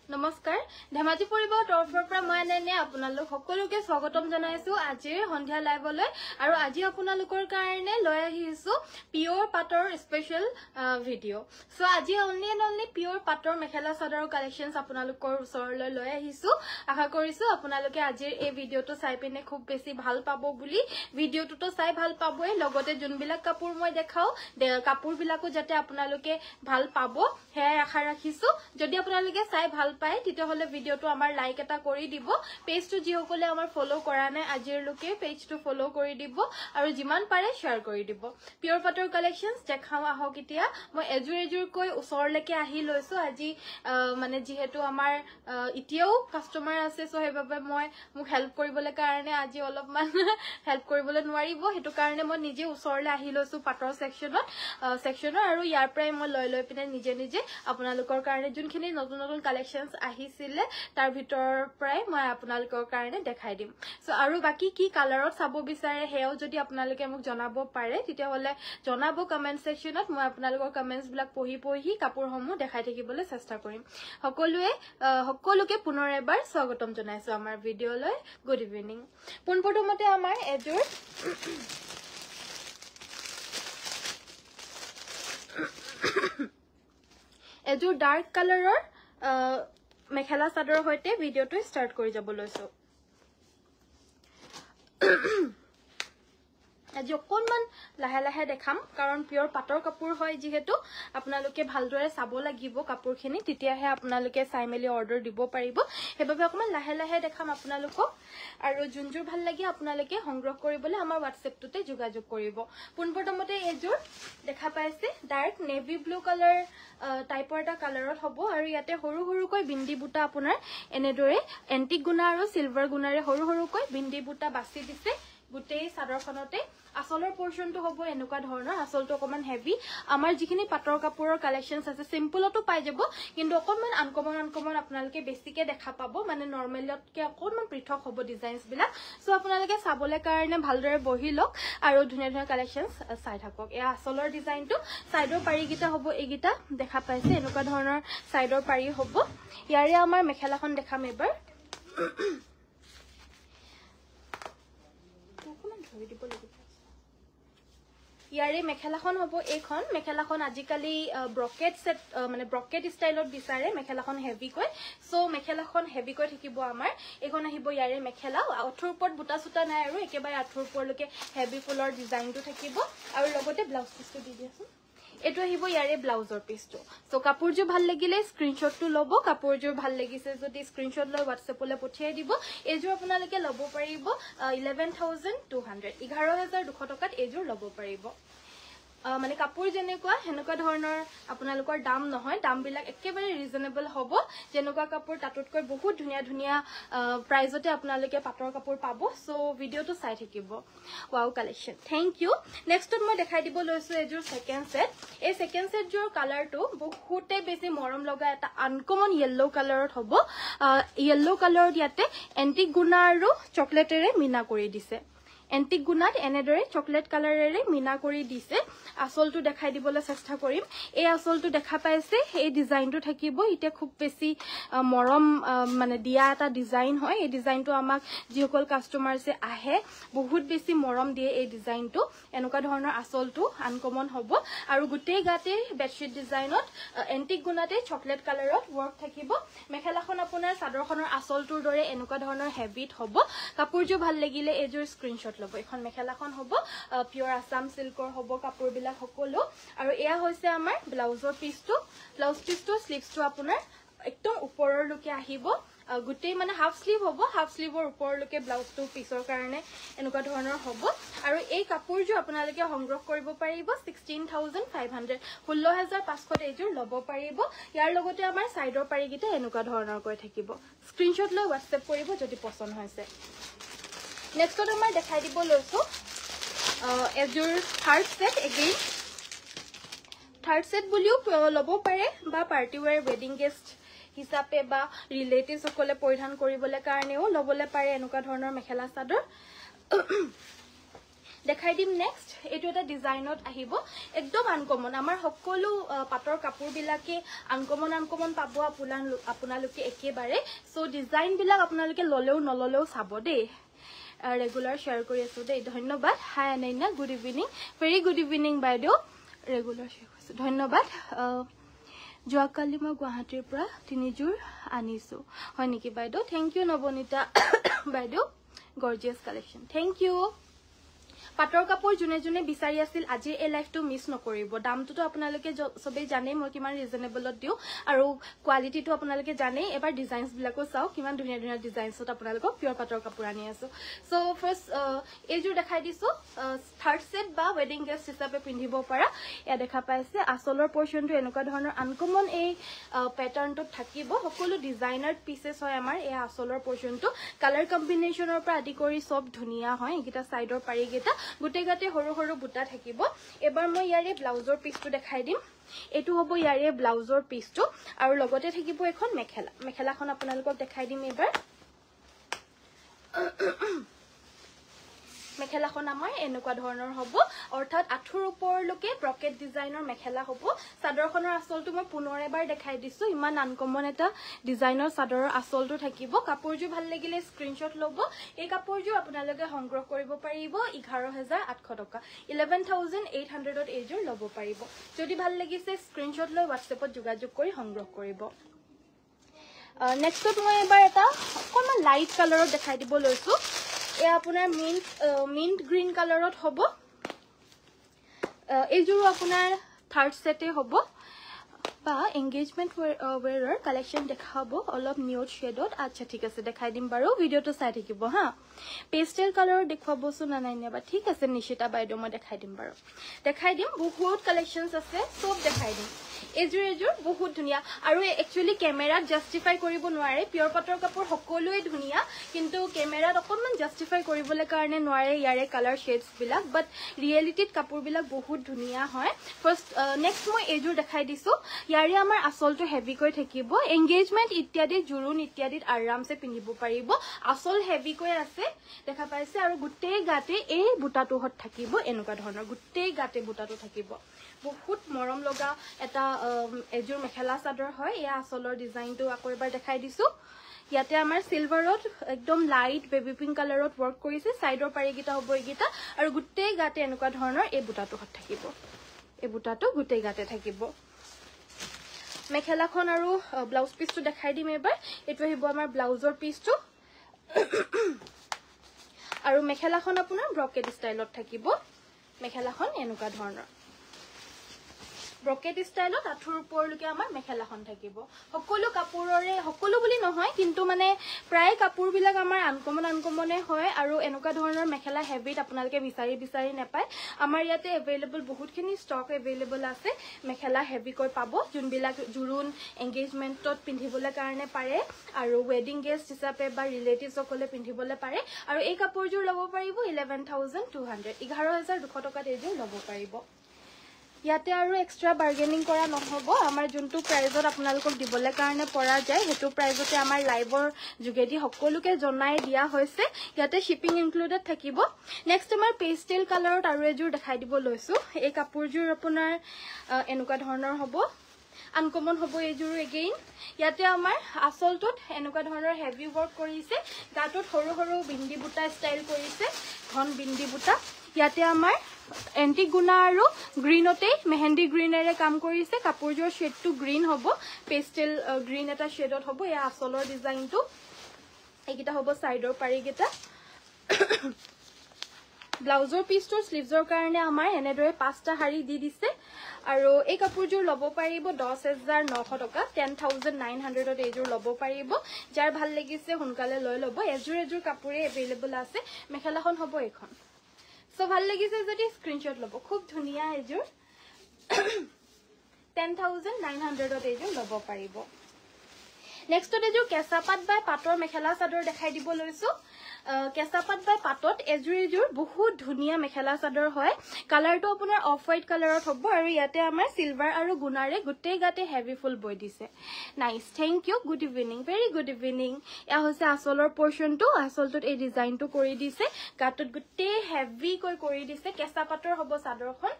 নমস্কাৰ ধেমাজি পৰিবৰ তৰফৰ পৰা মই আনন্যা আপোনালোক সকলোকে স্বাগতম জনাইছো আজিৰ সন্ধিয়া লাইভলৈ আৰু আজি আপোনালোকৰ কাৰণে লৈ আহিছো পিওৰ পাটৰ স্পেশাল ভিডিও সো আজি অনলি পিওৰ পাটৰ মেখেলা চাদৰৰ কালেকশনস আপোনালোকৰ ওচৰলৈ লৈ আহিছো আশা কৰিছো আপোনালোকে আজিৰ এই ভিডিওটো চাই পিনে খুব বেছি ভাল পাব বুলি ভিডিওটো চাই ভাল পাবই লগতে যোনবিলাক কাপোৰ মই দেখাও কাপোৰবিলাকো যাতে আপোনালোকে ভাল পাব হেয়াই আশা ৰাখিছো যদি আপোনালোকে চাই ভাল পায় তিতে হলে ভিডিওটো আমাৰ লাইক এটা কৰি দিব পেজটো যিসকলে আমাৰ ফলো কৰা নাই আজিৰ লোকে পেজটো ফলো কৰি দিব আৰু যিমান পাৰে শেয়াৰ কৰি দিব পিওৰ পাটৰ কালেকশনস দেখাও আহক এতিয়া মই এজুৰ কৈ ওচৰলৈকে আহি লৈছো আজি মানে যেহেতু আমাৰ ইতিয়াও কাস্টমাৰ আছে সো হেবাবে মই মোক হেল্প কৰিবলৈ কাৰণে আজি অলপমান হেল্প কৰিবলৈ নোৱাৰিব হেতু কাৰণে মই নিজে ওচৰলৈ আহি লৈছো পাটৰ সেকশনৰ আৰু ইয়াৰ পৰাই মই লৈ পিনে নিজে আপোনালোকৰ কাৰণে যোনখিনি নতুন কালেকশনস আহিছিলে তাৰ ভিতৰ পৰাই মই আপোনালোকৰ কাৰণে দেখাই দিম সো আৰু বাকি কি কালাৰত চাব বিচাৰে হেও যদি আপোনালোকে মোক জনাব পাৰে তিতে হলে জনাব কমেন্ট সেকশনত মই আপোনালোকৰ কমেন্টস বিলাক পঢ়ি কাপোৰসমূহ দেখাই থাকিবলৈ চেষ্টা কৰিম সকলোকে পুনৰ এবাৰ স্বাগতম জনাইছো আমাৰ ভিডিওলৈ গুড ইভিনিং পোনপ্ৰথমতে আমাৰ এজোৰ এজোৰ ডাৰ্ক কালাৰৰ মেখেলা চাদৰৰ হৈতে ভিডিওটো স্টাৰ্ট কৰি যাব লৈছো আজি অকনমান লাহে দেখাম কাৰণ পিওৰ পাটৰ কাপোৰ হয় যেহেতু আপোনালোকে ভালদৰে চাব লাগিব কাপোৰখিনি তেতিয়াহে আপোনালোকে চাই মেলি অৰ্ডাৰ দিব পাৰিব হেবাবে অকনমান লাহে দেখাম আপোনালোকক আৰু যোনজোৰ ভাল লাগে আপোনালোকে সংগ্ৰহ কৰিবলৈ আমাৰ WhatsAppটোতে যোগাযোগ কৰিব পোনপ্ৰথমতে এজোৰ দেখা পাইছে ডাৰ্ক নেভি ব্লু কালাৰ টাইপৰ এটা কালাৰত হ'ব আৰু ইয়াতে সৰুকৈ বিন্দি বুটা আপোনাৰ এনেদৰে এন্টিক গুণা আৰু সিলভাৰ গুণাৰে সৰুকৈ বিন্দি বুটা বাছি দিছে গুটেই চাদৰখনতে আসলৰ পোৰশনটো হ'ব এনেকুৱা ধৰণৰ আসলটো অকমান হেভি আমাৰ যিখিনি পাটৰ কাপোৰৰ কালেকশনস আছে সিম্পলটো পাই যাব কিন্তু অকমান আনকমন আপোনালোকে বেছিকে দেখা পাব মানে নৰমেলতকে অকমান পৃথক হ'ব ডিজাইনস বিলাক সো আপোনালোকে চাবলে কাৰণে ভালদৰে বহি লওক আৰু ধুনীয়া কালেকশনস চাই থাকক এ আসলৰ ডিজাইনটো সাইডৰ পাৰিগিটা হ'ব এগিটা দেখা পাইছে এনেকুৱা ধৰণৰ সাইডৰ পাৰি হ'ব ইয়াৰে আমাৰ মেখেলাখন দেখাম এবাৰ ইয়াৰে মেখেলাখন হ'ব এইখন মেখেলাখন আজিকালি ব্ৰকেট সেট মানে ব্ৰকেট ষ্টাইলত বিচাৰে মেখেলাখন হেভি কৈ সো মেখেলাখন হেভি কৈ থাকিব আমাৰ এখন আহিব ইয়াৰে মেখেলা আঠুৰ ওপৰত বুটা সুতা নাই আৰু একেবাৰে আঠুৰ ওপৰলৈকে হেভি ফুলৰ ডিজাইনটো থাকিব আৰু লগতে ব্লাউজ পিছটো দি দিয়াছোন এটো আহিব ইয়াৰে ব্লাউজৰ পিছটো সো কাপোৰজোৰ ভাল লাগিলে স্ক্ৰিনশ্বটটো লব কাপোৰজোৰ ভাল লাগিছে যদি স্ক্ৰিনশ্বট লৈ WhatsAppলৈ পঠিয়াই দিব এজোৰ আপোনালোকে লব পাৰিব 11200 11200 টকাত এজোৰ লব পাৰিব মানে কাপোৰ যেনেকুৱা হেনেকুৱা ধৰণৰ আপোনালোকৰ দাম নহয় দাম বিলাক একেবাৰে ৰিজনেবল হ'ব যেনেকুৱা কাপোৰ তাতকৈ বহুত ধুনীয়া প্ৰাইজতে আপোনালোকে পাটৰ কাপোৰ পাব সো ভিডিওটো চাই থাকিব ওয়াও কালেকশন থ্যাংক ইউ নেক্সটত মই দেখাই দিব লৈছো এজোৰ সেকেন্ড সেট এই সেকেন্ড সেট জোৰ কালাৰটো বহুতে বেছি মৰম লগা এটা আনকমন ইয়েলো কালাৰত হ'ব ইয়েলো কালাৰত ইয়াতে এন্টিক গুণা আৰু চকলেটেৰে মিনা কৰি দিছে এন্টিক গুণাত এনেদৰে চকলেট কালাৰেৰে মিনা কৰি দিছে আসলটো দেখাই দিবলৈ চেষ্টা কৰিম এই আসলটো দেখা পাইছে এই ডিজাইনটো থাকিব ইতে খুব বেছি মৰম মানে দিয়া এটা ডিজাইন হয় এই ডিজাইনটো আমাক যিসকল কাস্টমাৰছে আহে বহুত বেছি মৰম দিয়ে এই ডিজাইনটো এনেকুৱা ধৰণৰ আসলটো আনকমন হ'ব আৰু গুটেই গাতে বেডশিট ডিজাইনত এন্টিক গুণাতে চকলেট কালাৰত ওয়াৰ্ক থাকিব মেখেলাখন আপোনাৰ চাদৰখনৰ আসলটোৰ দৰে এনেকুৱা ধৰণৰ হেভিত হ'ব কাপোৰজোৰ ভাল লাগিলে এজোৰ স্ক্ৰিনশ্বট লব এখন মেখেলাখন হ'ব পিওৰ আসাম সিল্কৰ হ'ব কাপোৰবিলাক সকলো আৰু এয়া হৈছে আমাৰ ব্লাউজৰ পিছটো স্লিভছটো আপোনাৰ একদম ওপৰলৈকে আহিব গুটেই মানে হাফ স্লিভ হ'ব হাফ স্লিভৰ ওপৰলৈকে ব্লাউজটো পিছৰ কাৰণে এনেকুৱা ধৰণৰ হ'ব আৰু এই কাপোৰজোৰ আপোনালোকে সংগ্ৰহ কৰিব পাৰিব 16500 16500 এজোৰ লব পাৰিব ইয়াৰ লগতে আমাৰ সাইডৰ পাৰিগিটা এনেকুৱা ধৰণৰ কৈ থাকিব স্ক্ৰিনশ্বট লৈ WhatsApp কৰিব যদি পছন্দ হৈছে নেক্সটত আমাৰ দেখাই দিব লৈছো এজোৰ third set again third set বুলিও লব পাৰে বা পাৰ্টি ওয়্যাৰ ওয়েডিং গেষ্ট হিচাপে বা ৰিলেটিভছ সকলে পৰিধান কৰিবলৈ কাৰণেও লবলৈ পাৰে এনেকুৱা ধৰণৰ মেখেলা চাদৰ দেখাই দিম নেক্সট এইটো এটা ডিজাইনত আহিব একদম আনকমন আমাৰ সকলো পাটৰ কাপোৰ বিলাকে আনকমন পাব আপোনালোকে একেবাৰে সো ডিজাইন বিলাক আপোনালোকে ললেও নললেও চাব দেই ৰেগুলাৰ শেয়াৰ কৰি আছো দেই ধন্যবাদ হাই আনাইনা good evening very good evening বাইদেউ ৰেগুলাৰ শেয়াৰ কৰিছো ধন্যবাদ যোৱাকালি মই গুৱাহাটীৰ পৰা 3 জোৰ আনিছো হয় নেকি বাইদেউ থ্যাংক ইউ নবনিতা বাইদেউ গৰ্জিয়াছ কালেকশন থ্যাংক ইউ পাটৰ কাপোৰ জুনে জুনে বিচাৰি আছিল আজি এই লাইফটো মিছ নকৰিব দামটো আপোনালোকে সবেই জানে মই কিমান ৰিজনেবলত দিও আৰু কোৱালিটিটো আপোনালোকে জানে এবাৰ ডিজাইনছ বিলাকো চাও কিমান ধুনীয়া ধুনীয়া ডিজাইনছত আপোনালোকক পিয়ৰ পাটৰ কাপোৰ আনি আছো সো ফাৰ্স্ট এইজোৰ দেখাই দিছো থাৰ্ড সেট বা ওয়েডিং গেষ্ট হিচাপে পিন্ধিব পাৰা এয়া দেখা পাইছে আসলৰ পৰ্চনটো এনেকুৱা ধৰণৰ আনকমন এই প্যাটাৰ্নটো থাকিব সকলো ডিজাইনাৰ পিসেস হয় আমাৰ এই আসলৰ পৰ্চনটো কালাৰ কম্বিনেশনৰ পৰা আদি কৰি সব ধুনীয়া হয় একিটা সাইডৰ পাৰিগেটা গুটে গাতে হৰু হৰু বুটা থাকিব এবাৰ মই ইয়াৰে ব্লাউজৰ পিসটো দেখাই দিম এটো হ'ব ইয়াৰে ব্লাউজৰ পিসটো আৰু লগতে থাকিব এখন মেখেলাখন আপোনালোকক দেখাই দিম এবাৰ মেখেলাখন আমাৰ এনেকুৱা ধৰণৰ হ'ব অৰ্থাৎ আঠুৰ ওপৰলৈকে ব্ৰকেট ডিজাইনৰ মেখেলা হ'ব চাদৰখনৰ আঁচলটো মই পুনৰ এবাৰ দেখাই দিছো ইমান আনকমন এটা ডিজাইনৰ চাদৰৰ আঁচলটো থাকিব কাপোৰযোৰ ভাল লাগিলে স্ক্ৰিনশ্বট ল'ব এই কাপোৰযোৰ আপোনালোকে সংগ্ৰহ কৰিব পাৰিব 11800 টকা 11800ত এইযোৰ ল'ব পাৰিব যদি ভাল লাগিছে স্ক্ৰিনশ্বট লৈ WhatsAppত যোগাযোগ কৰি সংগ্ৰহ কৰিব নেক্সটত মই এবাৰ এটা অকমান লাইট কালাৰত দেখাই দিব লৈছো এ আপোনাৰ মিন্ট গ্ৰীন কালাৰত হ'ব এইযোৰ আপোনাৰ থাৰ্ড সেটে হ'ব বা এনগেজমেন্ট ওয়্যাৰৰ কালেকশন দেখাব অলপ নিউড শেডত আচ্ছা ঠিক আছে দেখাই দিম বাৰু ভিডিওটো চাই থাকিব হা পেস্টেল কালাৰ দেখাবছো না নাই নেবা ঠিক আছে নিশিতা বাইদেউ মই দেখাই দিম বাৰু দেখাই দিম বহুত কালেকশনস আছে সব দেখাই দিম এজুৰ বহুত ধুনিয়া আৰু একচুয়ালি ক্যামেৰাত জাস্টিফাই কৰিব নোৱাৰে পিয়ৰ পাটৰ কাপোৰ সকলোৱে ধুনিয়া কিন্তু ক্যামেৰাত অকনমান জাস্টিফাই কৰিবলৈ কাৰণে নোৱাৰে ইয়াৰে কালাৰ শেডস বিলাক বাট ৰিয়েলিটিত কাপোৰ বিলাক বহুত ধুনিয়া হয় ফাৰ্স্ট নেক্সট মই এজুৰ দেখাই দিছো ইয়াৰে আমাৰ আসলটো হেভি কৈ থাকিব এনগেজমেন্ট ইত্যাদি জুৰুন ইত্যাদিত আৰামসে পিন্ধিব পাৰিব আসল হেভি কৈ আছে দেখা পাইছে আৰু গুটে গাতে এই বুটাটো হত থাকিব এনেকুৱা ধৰণৰ গুটে গাতে বুটাটো থাকিব বহুত মৰম লগা এটা এজুৰ মেখেলা চাদৰ হয় এয়া আসলৰ ডিজাইনটো আকৌ এবাৰ দেখাই দিছো ইয়াতে আমাৰ সিলভাৰত একদম লাইট বেবি পিংক কালাৰত ওয়াৰ্ক কৰিছে সাইডৰ পাৰিগিটা হ'ব এইগিটা আৰু গুটে গাতে এনেকুৱা ধৰণৰ এই বুটাটো হত থাকিব এই বুটাটো গুটে গাতে থাকিব মেখেলাখন আৰু ব্লাউজ পিসটো দেখাই দিম এবাৰ এটো আহিব আমাৰ ব্লাউজৰ পিসটো আৰু মেখেলাখন আপোনাৰ ব্ৰকেট ষ্টাইলত থাকিব মেখেলাখন এনেকুৱা ধৰণৰ ব্ৰকেট ষ্টাইলত আঠুৰ ওপৰলৈকে আমাৰ মেখেলাখন থাকিব সকলো কাপোৰৰে সকলো বুলি নহয় কিন্তু মানে প্ৰায় কাপোৰ বিলাক আমাৰ আনকমনে হয় আৰু এনেকুৱা ধৰণৰ মেখেলা হেভিত আপোনালোকে বিচাৰি নেপায় আমাৰ ইয়াতে এভেইলেবল বহুতখিনি ষ্টক এভেইলেবল আছে মেখেলা হেভি কৈ পাব যোনবিলাক জুৰুন এনগেজমেন্টত পিন্ধিবলৈ কাৰণে পাৰে আৰু ওয়েডিং গেষ্ট হিচাপে বা ৰিলেটিভছ সকলে পিন্ধিবলৈ পাৰে আৰু এই কাপোৰযোৰ ল'ব পাৰিব 11200 টকাত এইযোৰ ল'ব পাৰিব ইয়াতে আৰু এক্সট্ৰা বাৰ্গেনিং কৰা নহব আমাৰ যোনটো প্ৰাইজত আপোনালোকক দিবলৈ কাৰণে পৰা যায় হেতু প্ৰাইজতে আমাৰ লাইভৰ যোগেদি সকলোকে জনাই দিয়া হৈছে ইয়াতে শিপিং ইনক্লুডেড থাকিব নেক্সট আমাৰ পেস্টেল কালাৰত আৰু এযোৰ দেখাই দিব লৈছো এই কাপোৰযোৰ আপোনাৰ এনেকুৱা ধৰণৰ হ'ব আনকমন হ'ব এইযোৰ এগেইন ইয়াতে আমাৰ আসলটোত এনেকুৱা ধৰণৰ হেভি ওয়াৰ্ক কৰিছে গাটোত সৰু সৰু বিন্দি বুটা ষ্টাইল কৰিছে ঘন বিন্দি বুটা ইয়াতে আমাৰ এন্টিক গুনা আৰু গ্ৰীনতে মেহেন্দি গ্ৰীনেৰে কাম কৰিছে কাপোৰযোৰ শেডটো গ্ৰীন হ'ব পেস্টেল গ্ৰীন এটা শেডত হ'ব এয়া আসলৰ ডিজাইনটো এইকিটা হ'ব সাইডৰ পাৰিগিটা ব্লাউজৰ পিসটোৰ স্লিভছৰ কাৰণে আমাৰ এনেদৰে 5টা হাৰি দি দিছে আৰু এই কাপোৰযোৰ ল'ব পাৰিব 10900 টকা 10900ত এইযোৰ ল'ব পাৰিব যাৰ ভাল লাগিছে সোনকালে লৈ ল'ব এযোৰ কাপোৰে এভেইলেবল আছে মেখেলাখন হ'ব এখন সো ভাল লাগিছে যদি স্ক্ৰিনশ্বট ল'ব খুব ধুনিয়া এযোৰ 10900ত এইযোৰ ল'ব পাৰিব নেক্সটত এযোৰ কেঁচাপাত বাই পাটৰ মেখেলা চাদৰ দেখাই দিব লৈছো কেঁচাপাত বাই পাটত এযোৰ বহুত ধুনীয়া মেখেলা চাদৰ হয় কালাৰটো আপোনাৰ অফ হোৱাইট কালাৰত হ'ব আৰু ইয়াতে আমাৰ সিলভাৰ আৰু গুণাৰে গোটেই গাতে হেভি ফুল বৈ দিছে nice thank you good evening very good evening এয়া হৈছে আসলৰ পোৰ্শনটো আসলটোত এই ডিজাইনটো কৰি দিছে গাটত গোটেই হেভি কৰি দিছে কেঁচাপাতৰ হ'ব চাদৰখন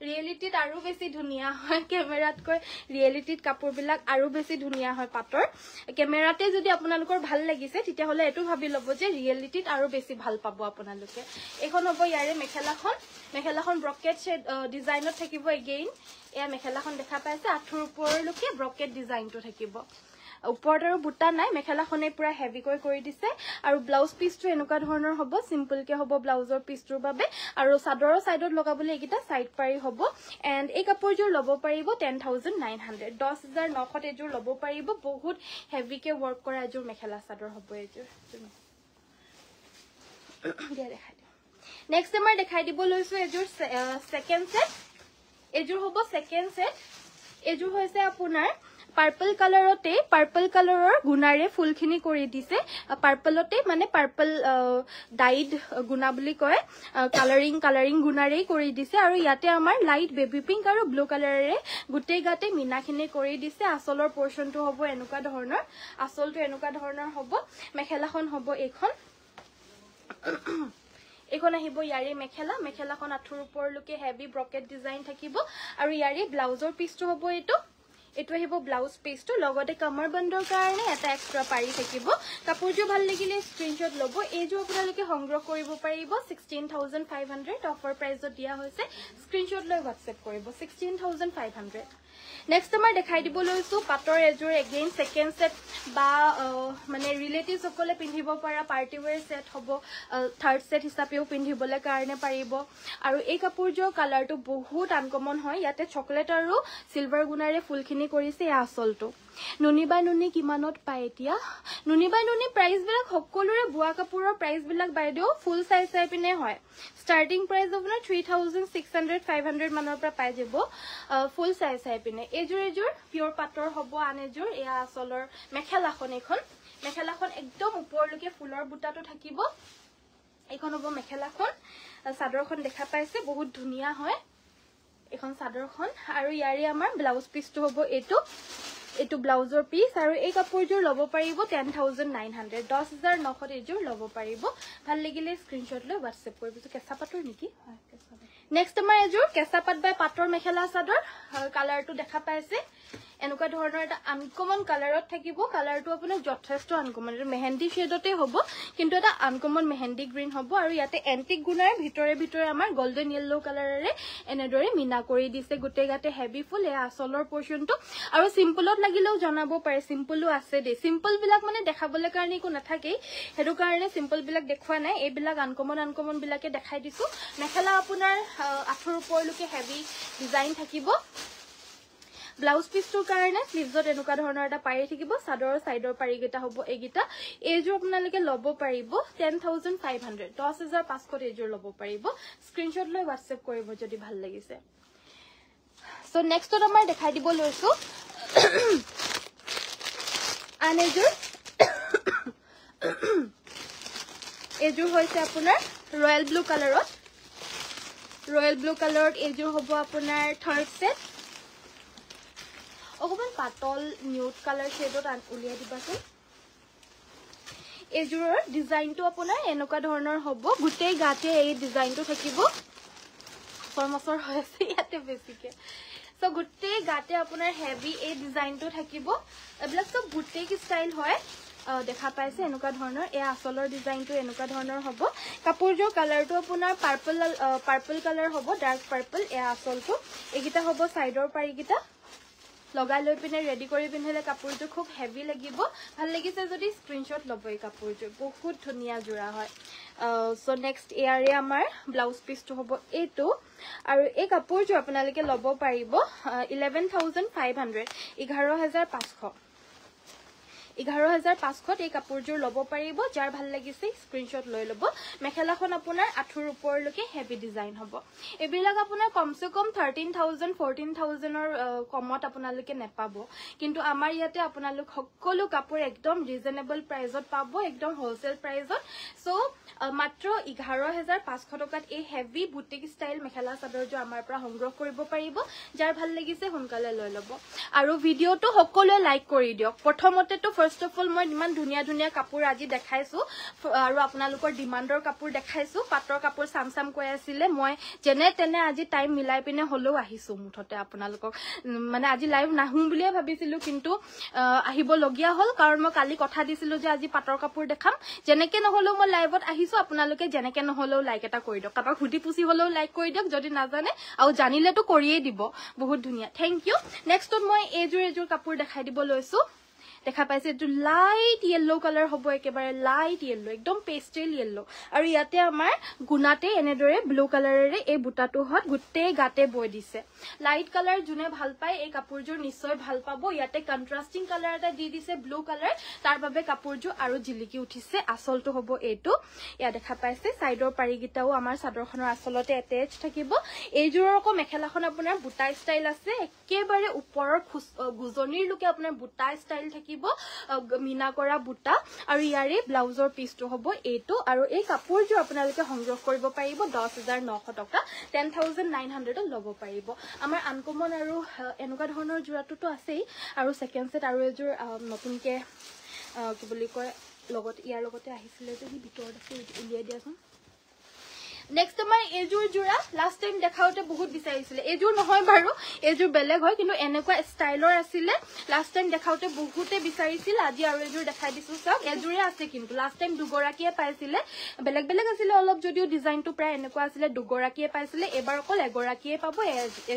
ৰিয়েলিটিত আৰু বেছি ধুনীয়া হয় কেমেৰাতকৈ ৰিয়েলিটিত কাপোৰবিলাক আৰু বেছি ধুনীয়া হয় পাটৰ কেমেৰাতে যদি আপোনালোকৰ ভাল লাগিছে তেতিয়া হলে এটো ভাবি ল'ব যে ৰিয়েলিটিত আৰু বেছি ভাল পাব আপোনালোকে এখন হ'ব ইয়াৰে মেখেলাখন ব্ৰকেট ডিজাইনত থাকিব এগেইন এয়া মেখেলাখন দেখা পাইছে আঠুৰ ওপৰলৈকে ব্ৰকেট ডিজাইনটো থাকিব ওপৰত আৰু বুটা নাই মেখেলাখনে পুৰা হেভি কৰি দিছে আৰু ব্লাউজ পিসটো এনেকুৱা ধৰণৰ হ'ব সিম্পল কে হ'ব ব্লাউজৰ পিসটোৰ বাবে আৰু চাদৰৰ সাইডত লগাবলৈ একিটা সাইড পাৰি হ'ব এন্ড এই কাপোৰযোৰ ল'ব পাৰিব 10900 10900 এযোৰ ল'ব পাৰিব বহুত হেভি কে ওয়াৰ্ক কৰা এযোৰ মেখেলা চাদৰ হ'ব এযোৰ নেক্সট আমাৰ দেখাই দিব লৈছো এযোৰ সেকেন্ড সেট এযোৰ হ'ব সেকেন্ড সেট এযোৰ হৈছে আপোনাৰ পাৰ্পল কালাৰৰ গুণাৰে ফুলখিনি কৰি দিছে পাৰ্পলতে মানে পাৰ্পল ডাইড গুণা বুলি কয় কালাৰিং গুণাৰে কৰি দিছে আৰু ইয়াতে আমাৰ লাইট বেবি পিংক আৰু ব্লু কালাৰেৰে গোটেই গাতে মিনাখিনি কৰি দিছে আসলৰ পোৰ্শনটো হ'ব এনেকুৱা ধৰণৰ আসলটো এনেকুৱা ধৰণৰ হ'ব মেখেলাখন হ'ব এইখন এখন আহিব ইয়াৰে মেখেলাখন আঠুৰ ওপৰলৈকে হেভি ব্ৰকেট ডিজাইন থাকিব আৰু ইয়াৰে ব্লাউজৰ পিসটো হ'ব এটো আহিব ব্লাউজ পিসটো লগতে কমৰ বন্দৰ কাৰণে এটা এক্সট্ৰা পাৰি থাকিব কাপোৰটো ভাল লাগিলে স্ক্ৰিনশ্বট ল'ব এইটো আপোনালোকে সংগ্ৰহ কৰিব পাৰিব 16500 অফাৰ প্ৰাইসত দিয়া হৈছে স্ক্ৰিনশ্বট লৈ WhatsApp কৰিব 16500 নেক্সট আমাৰ দেখাই দিব লৈছো পাটৰ এযোৰ এগেইন সেকেন্ড সেট বা মানে ৰিলেটিভস সকলে পিন্ধিব পৰা পাৰ্টি ওয়্যাৰ সেট হ'ব থাৰ্ড সেট হিচাপেও পিন্ধিবলৈ কাৰণে পাৰিব আৰু এই কাপোৰযোৰ কালাৰটো বহুত আনকমন হয় ইয়াতে চকলেট আৰু সিলভাৰ গুণাৰে ফুলখিনি কৰিছে এই আসলটো নুনি বাই নুনি কিমানত পায় এতিয়া নুনি বাই নুনি প্ৰাইস বিলাক সকলোৰে বুৱা কাপোৰৰ প্ৰাইস বিলাক বাইদেউ ফুল সাইজ চাই পিনে হয় স্টাৰ্টিং প্ৰাইস আপোনাৰ 3600 500 মানৰ পৰা পাই যাব ফুল সাইজ চাই পিনে এযোৰ পিওৰ পাটৰ হ'ব আনেযোৰ এয়া আসলৰ মেখেলাখন একদম ওপৰলৈকে ফুলৰ বুটাটো থাকিব এইখন হ'ব মেখেলাখন চাদৰখন দেখা পাইছে বহুত ধুনীয়া হয় এখন চাদৰখন আৰু ইয়াৰে আমাৰ ব্লাউজ পিসটো হ'ব এটো ব্লাউজৰ পিস আৰু এই কাপোৰযোৰ ল'ব পাৰিব 10900 10900 এযোৰ ল'ব পাৰিব ভাল লাগিলে স্ক্ৰিনশ্বট লৈ WhatsApp কৰিব কেঁচা পাটৰ নেকি নেক্সট আমাৰ এযোৰ কেঁচাপাত বাই পাটৰ মেখেলা চাদৰ কালাৰটো দেখা পাইছে এনেকুৱা ধৰণৰ এটা আনকমন কালাৰত থাকিব কালাৰটো আপোনাৰ যথেষ্ট আনকমন এটা মেহেন্দি শেডতে হ'ব কিন্তু এটা আনকমন মেহেন্দি গ্ৰীন হ'ব আৰু ইয়াতে এন্টিক গুণাৰ ভিতৰে আমাৰ গোল্ডেন ইয়েলো কালাৰেৰে এনেদৰে মিনা কৰি দিছে গোটেই গাতে হেভি ফুল এ আসলৰ পোৰ্শনটো আৰু সিম্পলত লাগিলেও জনাব পাৰে সিম্পলো আছে দে সিম্পল বিলাক মানে দেখাবলৈ কাৰণে একো নাথাকে হেতু কাৰণে সিম্পল বিলাক দেখুৱা নাই এইবিলাক আনকমন বিলাকে দেখাই দিছো মেখেলা আপোনাৰ আঠুৰ ওপৰলৈকে হেভি ডিজাইন থাকিব ব্লাউজ পিসটোৰ কাৰণে স্লিভছত এনেকুৱা ধৰণৰ এটা পাৰি থাকিব চাদৰৰ সাইডৰ পাৰিগিটা হ'ব এইগিটা এযোৰ আপোনালোকে ল'ব পাৰিব 10500 10500 এযোৰ ল'ব পাৰিব স্ক্ৰিনশ্বট লৈ WhatsApp কৰিব যদি ভাল লাগিছে সো নেক্সটত আমাৰ দেখাই দিব লৈছো আনেযোৰ এযোৰ হৈছে আপোনাৰ ৰয়েল ব্লু কালাৰত এযোৰ হ'ব আপোনাৰ থাৰ্ড সেট অকমান পাতল নিউড কালাৰ শেডত উলিয়াই দিবাচোন এযোৰৰ ডিজাইনটো আপোনাৰ এনেকুৱা ধৰণৰ হ'ব গোটেই গাতে এই ডিজাইনটো থাকিব ফৰমাছৰ হৈছে ইয়াতে বেছিকে সো গোটেই গাতে আপোনাৰ হেভি এই ডিজাইনটো থাকিব এবিলাক সব বুটিক ষ্টাইল হয় দেখা পাইছে এনেকুৱা ধৰণৰ এই আসলৰ ডিজাইনটো এনেকুৱা ধৰণৰ হ'ব কাপোৰযোৰ কালাৰটো আপোনাৰ পাৰ্পল কালাৰ হ'ব ডাৰ্ক পাৰ্পল এই আসলটো এগিটা হ'ব সাইডৰ পাৰিগিটা লগাই লৈ পিনে ৰেডি কৰি পিনলে কাপোৰটো খুব হেভি লাগিব ভাল লাগিছে যদি স্ক্ৰিনশ্বট ল'ব এই কাপোৰটো বহুত ধুনীয়া জোৰা হয় সো নেক্সট ইয়াৰে আমাৰ ব্লাউজ পিসটো হ'ব এইটো আৰু এই কাপোৰটো আপোনালোকে ল'ব পাৰিব 11500 11500 11500 এই কাপোৰযোৰ ল'ব পাৰিব যাৰ ভাল লাগিছে স্ক্ৰিনশ্বট লৈ ল'ব মেখেলাখন আপোনাৰ আঁঠুৰ ওপৰলৈকে হেভি ডিজাইন হ'ব এবিলাক আপোনাৰ কমসে কম 13000 14000 ৰ কমত আপোনালোকে নেপাব কিন্তু আমাৰ ইয়াতে আপোনালোক সকলো কাপোৰ একদম ৰিজনেবল প্ৰাইজত পাব একদম হোলসেল প্ৰাইজত সো মাত্ৰ 11500 টকাত এই হেভি বুটিক ষ্টাইল মেখেলা চাদৰটো আমাৰ পৰা সংগ্ৰহ কৰিব পাৰিব যাৰ ভাল লাগিছে সোনকালে লৈ ল'ব আৰু ভিডিওটো সকলোৱে লাইক কৰি দিয়ক প্ৰথমতে তো ফাৰ্স্ট অফ অল মই ইমান ধুনিয়া ধুনিয়া কাপোৰ আজি দেখাইছো আৰু আপোনালোকৰ ডিমান্ডৰ কাপোৰ দেখাইছো পাটৰ কাপোৰ সামসাম কৈ আছিলে মই যেনে তেনে আজি টাইম মিলাই পিনে হলো আহিছো মুঠতে আপোনালোকক মানে আজি লাইভ নাহু বুলিয়ে ভাবিছিলো কিন্তু আহিব লগিয়া হল কাৰণ মই কালি কথা দিছিলো যে আজি পাটৰ কাপোৰ দেখাম যেনেকে নহলো মই লাইভত আহিছো আপোনালোকে যেনেকে নহলো লাইক এটা কৰি দিয়ক কাপা খুদি পুছি হলো লাইক কৰি দিয়ক যদি নাজানে আৰু জানিলে তো কৰিয়ে দিব বহুত ধুনিয়া থ্যাংক ইউ নেক্সটত মই এজোৰ কাপোৰ দেখাই দিব লৈছো দেখা পাইছে এটো লাইট ইয়েলো কালাৰ হ'ব একেবাৰে লাইট ইয়েলো একদম পেস্টেল ইয়েলো আৰু ইয়াতে আমাৰ গুনাতে এনেদৰে ব্লু কালাৰেৰে এই বুটাটো হত গুটে গাতে বৈ দিছে লাইট কালাৰ জুনে ভাল পায় এই কাপোৰযোৰ নিশ্চয় ভাল পাব ইয়াতে কন্ট্ৰাস্টিং কালাৰ এটা দি দিছে ব্লু কালাৰ তাৰ বাবে কাপোৰযোৰ আৰু জিলিকি উঠিছে আসলটো হ'ব এটো ইয়া দেখা পাইছে সাইডৰ পাৰিগিটাও আমাৰ চাদৰখনৰ আসলতে এটেচ থাকিব এইজোৰৰ আকৌ মেখেলাখন আপোনাৰ বুটা ষ্টাইল আছে একেবাৰে ওপৰৰ গুজনিৰ লুকে আপোনাৰ বুটা ষ্টাইল মিনা কৰা বুটা আৰু ইয়াৰে ব্লাউজৰ পিসটো হ'ব এটো আৰু এই কাপোৰযোৰ আপোনালোকে সংগ্ৰহ কৰিব পাৰিব 10900 টকা 10900 ল'ব পাৰিব আমাৰ আনকমন আৰু এনেকুৱা ধৰণৰ জোৰাটোতো আছেই আৰু সেকেন্ড সেট আৰু এজোৰ নতুনকে কি বুলি কয় লগত ইয়াৰ লগতে আহিছিলে যে ভিতৰত আছে উলিয়াই দিয়াচোন নেক্সট আমাৰ এজোৰ জোৰা লাষ্ট টাইম দেখাওতে বহুত বিচাৰিছিলে এজোৰ নহয় বাৰু এজোৰ বেলেগ হয় কিন্তু এনেকুৱা ষ্টাইলৰ আছিল লাষ্ট টাইম দেখাওতে বহুতে বিচাৰিছিল আজি আৰু এজোৰ দেখাই দিছো সব এজোৰে আছে কিন্তু লাষ্ট টাইম দুগৰাকীয়ে পাইছিলে বেলেগ বেলেগ আছিল অলপ যদিও ডিজাইনটো প্ৰায় এনেকুৱা আছিল দুগৰাকীয়ে পাইছিলে এবাৰ অকল এগৰাকীয়ে পাব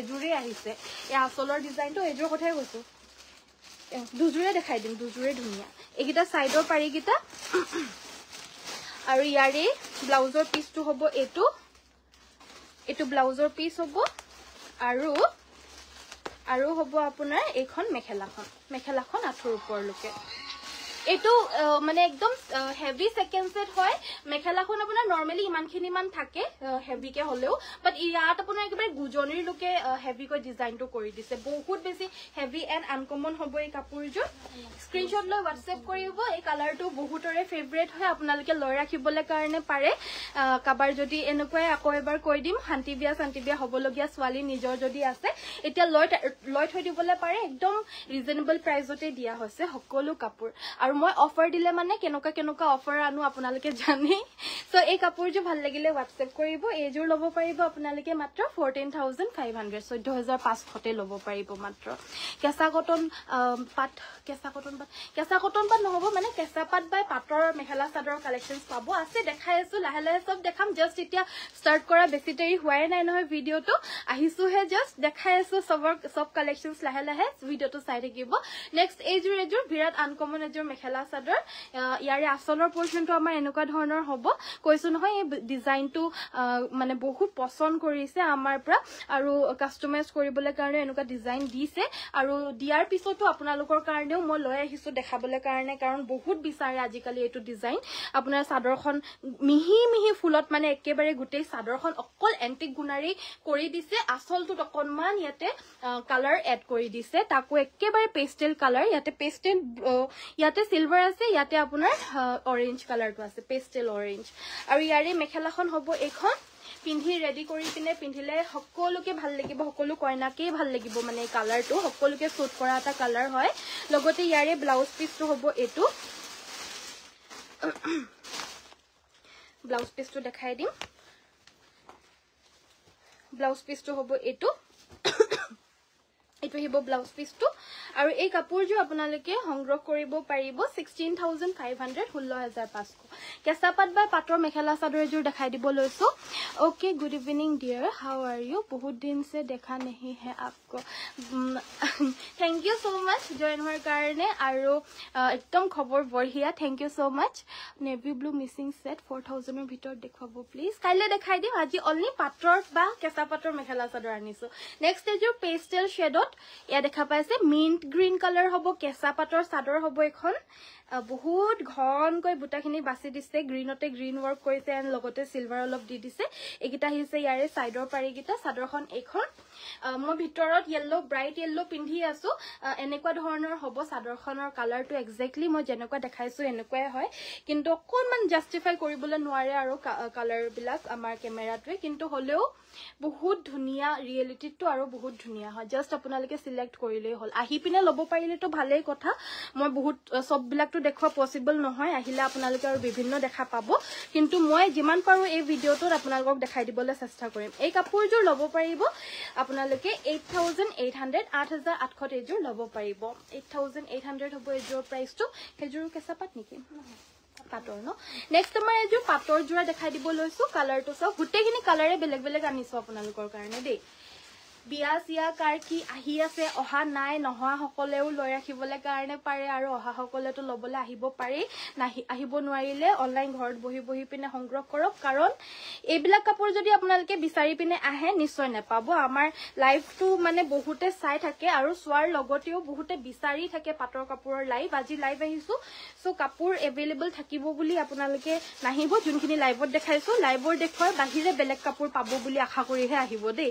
এজোৰে আহিছে এই আসলৰ ডিজাইনটো এজোৰ কথাই কৈছো দুজোৰে দেখাই দিম দুজোৰে ধুনিয়া এইগিটা সাইডৰ পাৰিগিটা আৰু ইয়াৰে ব্লাউজৰ পিসটো হ'ব এটো ব্লাউজৰ পিস হ'ব আৰু হ'ব আপোনাৰ এইখন মেখেলাখন আঁঠুৰ ওপৰলৈকে এটো মানে একদম হেভি সেকেন্ড সেট হয় মেখেলাখন আপোনাৰ নৰমালি ইমানখিনি মান থাকে হেভি কে হলেও বাট ইয়াত আপোনাৰ একেবাৰে গুজনিৰ লুকে হেভি কৈ ডিজাইনটো কৰি দিছে বহুত বেছি হেভি এন্ড আনকমন হ'ব এই কাপোৰযোৰ স্ক্ৰিনশ্বট লৈ WhatsApp কৰিব এই কালাৰটো বহুতৰে ফেভাৰিট হয় আপোনালোকে লৈ ৰাখিবলৈ কাৰণে পাৰে কাবাৰ যদি এনেকৈ আকৌ এবাৰ কৈ দিম শান্তি বিয়া হ'ব লগিয়া ছোৱালী নিজৰ যদি আছে এতিয়া লৈ থৈ দিবলৈ পাৰে একদম ৰিজনেবল প্ৰাইজতে দিয়া হৈছে সকলো কাপোৰ আৰু মই অফাৰ দিলে মানে কেনকা অফাৰ আনো আপোনালোকে জানি সো এই কাপোৰটো ভাল লাগিলে WhatsApp কৰিব এজোৰ ল'ব পাৰিব আপোনালোকে মাত্ৰ 14500 14500 তে ল'ব পাৰিব মাত্ৰ কেঁচা কটন পাট নহব মানে কেঁচা পাট বাই পাটৰ মেখেলা চাদৰ কালেকশনস পাব আছে দেখাই আছো লাহে লাহে সব দেখাম জাস্ট এতিয়া স্টাৰ্ট কৰা বেছি দেৰি হোৱাই নাই নহয় ভিডিওটো আহিছো হে জাস্ট দেখাই আছো সব কালেকশনস লাহে লাহে ভিডিওটো চাই থাকিব নেক্সট এজোৰ বিৰাট আনকমন এজোৰ মেখেলা চাদৰ ইয়াৰে আসলৰ পোৰশনটো আমাৰ এনেকুৱা ধৰণৰ হ'ব কৈছো নহয় এই ডিজাইনটো মানে বহুত পছন্দ কৰিছে আমাৰ পৰা আৰু কাস্টমাইজ কৰিবলৈ কাৰণে এনেকুৱা ডিজাইন দিছে আৰু দিয়াৰ পিছতো আপোনালোকৰ কাৰণেও মই লৈ আহিছো দেখাবলৈ কাৰণে কাৰণ বহুত বিচাৰে আজিকালি এইটো ডিজাইন আপোনাৰ চাদৰখন মিহি ফুলত মানে একেবাৰে গুটেই চাদৰখন অকল এন্টিক গুণাৰী কৰি দিছে আসলটোত অকনমান ইয়াতে কালাৰ এড কৰি দিছে তাকো একেবাৰে পেস্টেল কালাৰ ইয়াতে সিলভাৰ আছে ইয়াতে আপোনাৰ অৰেঞ্জ কালাৰটো আছে পেস্টেল অৰেঞ্জ আৰু ইয়াৰে মেখেলাখন হ'ব এখন পিন্ধি ৰেডি কৰি পিনে পিন্ধিলে সকলোকে ভাল লাগিব সকলো কইনাকে ভাল লাগিব মানে কালাৰটো সকলোকে সুট কৰা এটা কালাৰ হয় লগতে ইয়াৰে ব্লাউজ পিসটো হ'ব এটো ব্লাউজ পিসটো দেখাই দিম ব্লাউজ পিসটো হ'ব এটো হিব ব্লাউজ পিসটো আৰু এই কাপোৰযোৰ আপোনালোকে সংগ্ৰহ কৰিব পাৰিব 16500 16500 কেঁচা পাট বা পাটৰ মেখেলা চাদৰ এজোৰ দেখাই দিব লৈছো okay good evening dear how are you बहुत दिन से देखा नहीं है आपको thank you so much join होर कारणे আৰু एकदम খবৰ বঢ়িয়া thank you so much navy blue missing set 4000 ৰ ভিতৰত দেখাবো প্লিজ কাইলে দেখাই দিম আজি অনলি পাটৰ বা কেঁচা পাটৰ মেখেলা চাদৰ আনিছো নেক্সট এজোৰ পেস্টেল শেডত এয়া দেখা পাইছে মিন্ট গ্ৰীণ কালাৰ হ'ব কেঁচা পাটৰ চাদৰ হ'ব এখন বহুত ঘনকৈ বুটাখিনি বাছি দিছে গ্ৰীণতে গ্ৰীণ ৱৰ্ক কৰিছে এণ্ড লগতে চিলভাৰ অলপ দি দিছে এইকেইটা আহিছে ইয়াৰে চাইডৰ পাৰিকেইটা চাদৰখন এইখন মই ভিতৰত য়েল্লো ব্ৰাইট য়েল্লো পিন্ধি আছো এনেকুৱা ধৰণৰ হ'ব চাদৰখনৰ কালাৰটো এক্সেক্টলি মই যেনেকুৱা দেখাইছো এনেকুৱাই হয় কিন্তু অকণমান জাষ্টিফাই কৰিবলৈ নোৱাৰে আৰু কালাৰবিলাক আমাৰ কেমেৰাটোৱে কিন্তু হ'লেও বহুত ধুনীয়া ৰিয়েলিটিটো আৰু বহুত ধুনীয়া হয় জাষ্ট আপোনালোকে সিলেক্ট কৰিলেই হ'ল আহি পিনে ল'ব পাৰিলেতো ভালেই কথা মই বহুত সববিলাকটো দেখুৱা পসিবল নহয় আহিলে আপোনালোকে আৰু বিভিন্ন দেখা পাব কিন্তু মই যিমান পাৰো এই ভিডিঅ'টোত আপোনালোকক দেখাই দিবলৈ চেষ্টা কৰিম এই কাপোৰযোৰ ল'ব পাৰিব আপোনালোকে 8800 8800 এযোৰ ল'ব পাৰিব 8800 হ'ব এযোৰ প্ৰাইসটো হেযোৰ কেঁচা পাট নেকি পাটৰ ন নেক্সট আমাৰ এযোৰ পাটৰ যোৰা দেখাই দিব লৈছো কালাৰটো চাও গুটেখিনি কালাৰে বেলেগ বেলেগ আনিছো আপোনালোকৰ কাৰণে দেই বিয়া সিয়া কাৰ কি আহি আছে অহা নাই নহা সকলেও লৈ ৰাখিবলৈ কাৰণে পাৰে আৰু অহা সকলেতো ল'বলৈ আহিব পাৰি নাহি আহিব নোৱাৰিলে অনলাইন ঘৰত বহি বহি পিনে সংগ্ৰহ কৰক কাৰণ এইবিলাক কাপোৰ যদি আপোনালোকে বিচাৰি পিনে আহে নিশ্চয় নাপাব আমাৰ লাইভটো মানে বহুতে চাই থাকে আৰু সোৱাৰ লগতেও বহুতে বিচাৰি থাকে পাটৰ কাপোৰৰ লাইভ আজি লাইভ আহিছো সো কাপোৰ এভেইলেবল থাকিব বুলি আপোনালোকে নাহিব যোনখিনি লাইভত দেখাইছো লাইভৰ দেখুৱাৰ বাহিৰে বেলেগ কাপোৰ পাব বুলি আশা কৰিহে আহিব দেই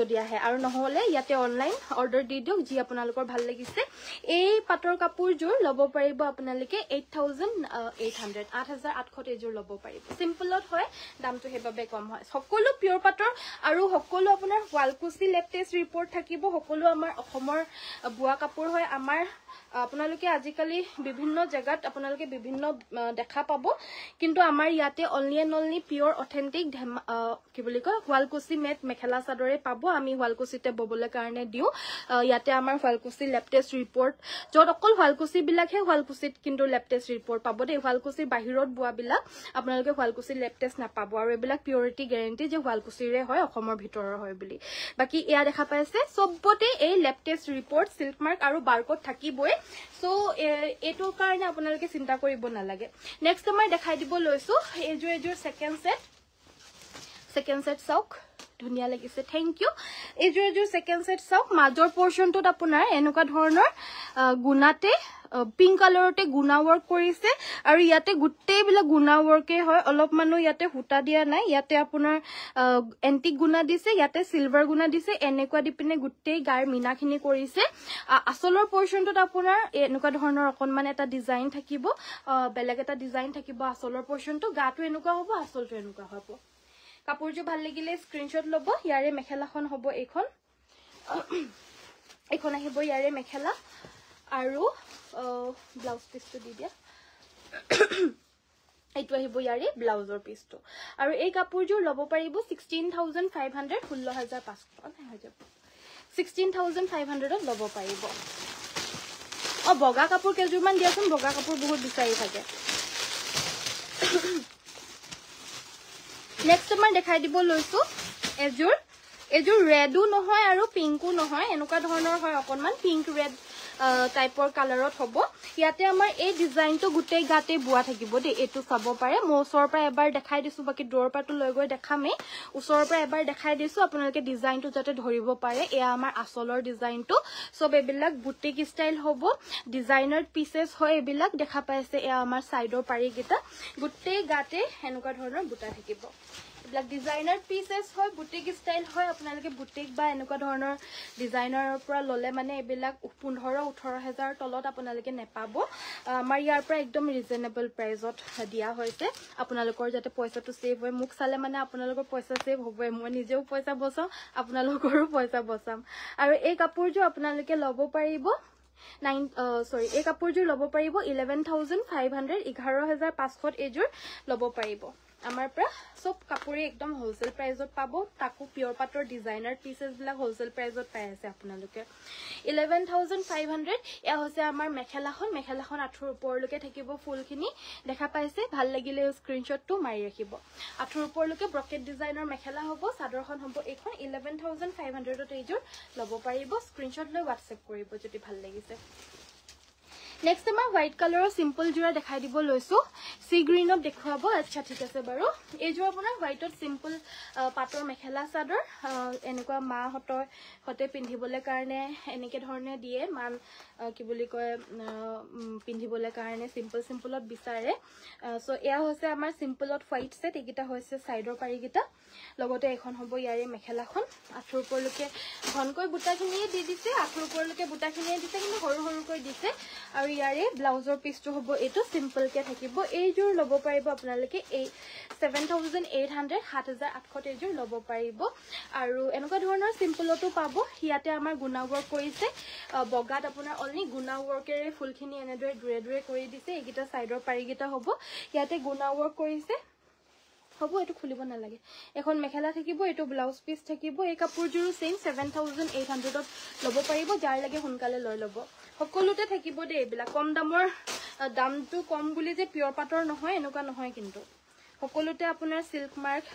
যদি আহে আৰু নহলে ইয়াতে অনলাইন অৰ্ডাৰ দি দিওক যি আপোনালোকৰ ভাল লাগিছে এই পাটৰ কাপোৰযোৰ ল'ব পাৰিব আপোনালোকে 8800 8800 এযোৰ ল'ব পাৰিব সিম্পলত হয় দামটো হেবাবে কম হয় সকলো পিওৰ পাটৰ আৰু সকলো আপোনাৰ ওয়ালকুচি লেটেষ্ট ৰিপোৰ্ট থাকিব সকলো আমাৰ অসমৰ বুৱা কাপোৰ হয় আমাৰ আপোনালোকে আজিকালি বিভিন্ন জায়গাত আপোনালোকে বিভিন্ন দেখা পাব কিন্তু আমাৰ ইয়াতে only and only pure authentic কি বুলি কয় ওয়ালকুচি মেট মেখেলা চাদৰে পাব আমি ওয়ালকুচিতে ববলৈ কাৰণে দিও ইয়াতে আমাৰ ওয়ালকুচি লেটেষ্ট ৰিপোৰ্ট যত অকল ওয়ালকুচি বিলাকহে ওয়ালকুচিত কিন্তু লেটেষ্ট ৰিপোৰ্ট পাব দেই ওয়ালকুচিৰ বাহিৰত বুৱা বিলাক আপোনালোকে ওয়ালকুচি লেটেষ্ট নাপাব আৰু এবিলাক পিউৰিটি গ্যাৰান্টি যে ওয়ালকুচিৰে হয় অসমৰ ভিতৰৰ হয় বুলি বাকি এয়া দেখা পাইছে সবতে এই লেটেষ্ট ৰিপোৰ্ট সিল্ক মাৰ্ক আৰু বাৰকোড থাকিবই সো এটোৰ কাৰণে আপোনালোকে চিন্তা কৰিব নালাগে নেক্সট আমাৰ দেখাই দিব লৈছো এযোৰ সেকেন্ড সেট চাওক ধুনিয়া লাগিছে থ্যাংক ইউ এযোৰ সেকেন্ড সেট চাওক মাজৰ পোৰশনটোত আপোনাৰ এনেকুৱা ধৰণৰ গুণাতে পিংক কালাৰতে গুণা ওয়াৰ্ক কৰিছে আৰু ইয়াতে গুটেই বিলা গুণা ওয়াৰ্কে হয় অলপ মানুহ ইয়াতে হুটা দিয়া নাই ইয়াতে আপোনাৰ এন্টিক গুণা দিছে ইয়াতে সিলভাৰ গুণা দিছে এনেকুৱা দি পিনে গুটেই গাৰ মিনাখিনি কৰিছে আসলৰ পোৰশনটোত আপোনাৰ এনেকুৱা ধৰণৰ অকনমান এটা ডিজাইন থাকিব বেলেগ এটা ডিজাইন থাকিব আসলৰ পোৰশনটো গাটো এনেকুৱা হ'ব আসলটো এনেকুৱা হ'ব কাপোৰযোৰ ভাল লাগিলে স্ক্ৰিনশ্বট ল'ব ইয়াৰে মেখেলাখন হ'ব এইখন আহিব ইয়াৰে মেখেলা আৰু ব্লাউজ পিসটো দি দিয়া এইটো আহিব ইয়াৰে ব্লাউজৰ পিসটো আৰু এই কাপোৰযোৰ ল'ব পাৰিব 16500 16500 হৈ যাব 16500 ত ল'ব পাৰিব বগা কাপোৰ কেইযোৰমান দিয়াচোন বগা কাপোৰ বহুত বিচাৰি থাকে নেক্সট আমাৰ দেখাই দিব লৈছো এযোৰ ৰেডো নহয় আৰু পিংকো নহয় এনেকুৱা ধৰণৰ হয় অকনমান পিংক ৰেড টাইপৰ কালাৰত হ'ব ইয়াতে আমাৰ এই ডিজাইনটো গুটেই গাতে বুৱা থাকিব দেই এটো চাব পাৰে মই ওচৰৰ পৰা এবাৰ দেখাই দিছো বাকি দূৰৰ পৰাটো লৈ গৈ দেখামে ওচৰৰ পৰা এবাৰ দেখাই দিছো আপোনালোকে ডিজাইনটো যাতে ধৰিব পাৰে এয়া আমাৰ আসলৰ ডিজাইনটো সব এবিলাক বুটিক ষ্টাইল হ'ব ডিজাইনাৰ পিসেস হয় এবিলাক দেখা পাইছে এয়া আমাৰ সাইডৰ পাৰিকেইটা গুটেই গাতে এনেকুৱা ধৰণৰ বুটা থাকিব এবিলাক ডিজাইনাৰ পিসেস হয় বুটিক ষ্টাইল হয় আপোনালোকে বুটিক বা এনেকুৱা ধৰণৰ ডিজাইনাৰৰ পৰা ললে মানে এবিলাক 15-18,000 তলত আপোনালোকে নেপাব আমাৰ ইয়াৰ পৰা একদম ৰিজনেবল প্ৰাইজত দিয়া হৈছে আপোনালোকৰ যাতে পইচাটো সেভ হয় মুখ চালে মানে আপোনালোকৰ পইচা সেভ হ'বই মই নিজেও পইচা বচাম আপোনালোকৰো পইচা বচাম আৰু এই কাপোৰযোৰ আপোনালোকে ল'ব পাৰিব এই কাপোৰযোৰ ল'ব পাৰিব 11500 11500 এযোৰ ল'ব পাৰিব আমাৰ পৰা সব কাপোৰে একদম হোলসেল প্ৰাইজত পাব তাকো পিওৰ পাটৰ ডিজাইনাৰ পিসেস বিলাক হোলসেল প্ৰাইজত পাই আছে আপোনালোকে 11500 এয়া হৈছে আমাৰ মেখেলাখন আঠুৰ ওপৰলৈকে থাকিব ফুলখিনি দেখা পাইছে ভাল লাগিলে স্ক্ৰিনশ্বটটো মাৰি ৰাখিব আঠুৰ ওপৰলৈকে ব্ৰকেট ডিজাইনৰ মেখেলা হ'ব চাদৰখন হ'ব এইখন 11500 ত এইযোৰ ল'ব পাৰিব স্ক্ৰিনশ্বট লৈ WhatsApp কৰিব যদি ভাল লাগিছে নেক্সট আমাৰ হোৱাইট কালাৰৰ সিম্পল জোৰা দেখাই দিব লৈছো সি গ্ৰীনত দেখুৱাব আচ্ছা ঠিক আছে বাৰু এই জোৰা আপোনাৰ হোৱাইটত সিম্পল পাটৰ মেখেলা চাদৰ এনেকুৱা মাহতৰ হতে পিন্ধিবলে কাৰণে এনেকে ধৰণে দিয়ে মান কি বুলি কয় পিন্ধিবলে কাৰণে সিম্পলত বিচাৰে সো এয়া হৈছে আমাৰ সিম্পলত হোৱাইট সেট একিটা হৈছে সাইডৰ পাৰিকিটা লগতে এখন হ'ব ইয়াৰে মেখেলাখন আঠুৰ ওপৰলৈকে ঘনকৈ বুটাখিনিয়ে দি দিছে আঠুৰ ওপৰলৈকে বুটাখিনিয়ে দিছে কিন্তু সৰু সৰুকৈ দিছে আৰু ইয়াৰে ব্লাউজৰ পিছটো হ'ব এটো সিম্পল কে থাকিব এই জোৰ লব পাৰিব আপোনালোকে এই 7800 7800 এই জোৰ লব পাৰিব আৰু এনেকুৱা ধৰণৰ সিম্পলটো পাব ইয়াতে আমাৰ গুনা ওয়াৰ্ক কৰিছে বগাত আপোনাৰ অনলি গুনা ওয়াৰ্কেৰে ফুলখিনি এনেদৰে দুৰে দুৰে কৰি দিছে একিটা সাইডৰ পাৰিকিটা হ'ব ইয়াতে গুনা ওয়াৰ্ক কৰিছে হবো এটো খুলিব না লাগে এখন মেখেলা থাকিব এটো ব্লাউজ পিস থাকিব এই কাপোৰজোৰ সেম 7800 ত লব পাৰিব যাৰ লাগে সোনকালে লৈ লব সকলোতে থাকিব দে এবিলা কম দামৰ দামটো কম বুলি যে পিয়ৰ পাটৰ নহয় এনেকুৱা নহয় কিন্তু সকলোতে আপোনাৰ সিল্ক মাৰ্ক